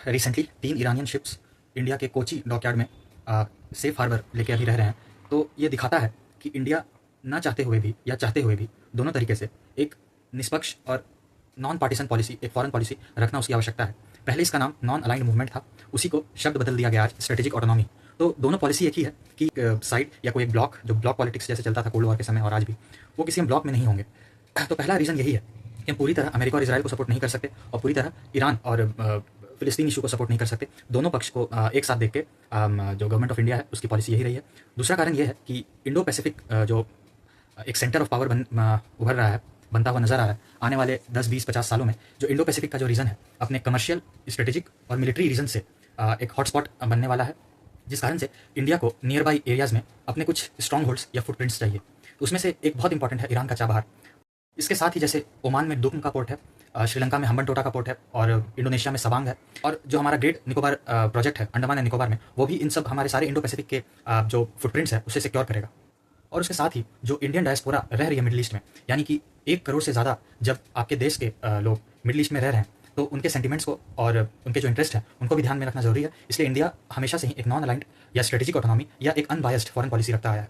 Recently 3 Iranian ships India के Kochi dockyard में safe harbour लेके अभी रह रहे हैं। तो ये दिखाता है कि इंडिया ना चाहते हुए भी या चाहते हुए भी दोनों तरीके से एक निष्पक्ष और नॉन पार्टीसन पॉलिसी, एक फॉरेन पॉलिसी रखना उसकी आवश्यकता है। पहले इसका नाम नॉन अलाइंड मूवमेंट था, उसी को शब्द बदल दिया गया आज स्ट्रेटेजिक ऑटोनॉमी। तो दोनों पॉलिसी एक ही है कि साइड या कोई एक ब्लॉक, जो ब्लॉक पॉलिटिक्स जैसे चलता था कोल्ड वॉर के समय और आज भी, वो किसी हम ब्लॉक में नहीं होंगे। तो पहला रीज़न यही है कि हम पूरी तरह अमेरिका और इसराइल को सपोर्ट नहीं कर सकते और पूरी तरह ईरान और फिलिस्तीन इशू को सपोर्ट नहीं कर सकते। दोनों पक्ष को एक साथ देख के जो गवर्नमेंट ऑफ इंडिया है उसकी पॉलिसी यही रही है। दूसरा कारण ये है कि इंडो पैसिफिक जो एक सेंटर ऑफ पावर उभर रहा है, बनता हुआ नजर आ रहा है आने वाले 10, 20, 50 सालों में, जो इंडो पैसिफिक का जो रीजन है अपने कमर्शियल, स्ट्रेटेजिक और मिलिट्री रीजन से एक हॉटस्पॉट बनने वाला है, जिस कारण से इंडिया को नियर बाई एरियाज़ में अपने कुछ स्ट्रॉन्ग होल्ड्स या फुटप्रिंट्स चाहिए। तो उसमें से एक बहुत इंपॉर्टेंट है ईरान का चाबहार। इसके साथ ही जैसे ओमान में दुग्म का पोर्ट है, श्रीलंका में हम्बनटोटा का पोर्ट है और इंडोनेशिया में सवांग है, और जो हमारा ग्रेट निकोबार प्रोजेक्ट है अंडमान एंड निकोबार में, वो भी इन सब हमारे सारे इंडो पैसिफिक के जो फुटप्रिंट्स है उसे सिक्योर करेगा। और उसके साथ ही जो इंडियन डायस्पोरा रह रही है मिडिल ईस्ट में, यानी कि 1 करोड़ से ज़्यादा जब आपके देश के लोग मिडिल ईस्ट में रह रहे हैं, तो उनके सेंटिमेंट्स को और उनके जो इंटरेस्ट है उनको भी ध्यान में रखना जरूरी है। इसलिए इंडिया हमेशा से ही एक नॉन अलाइंड या स्ट्रेटेजिक ऑटोनॉमी या एक अनबायस्ड फॉरेन पॉलिसी रखता आया है।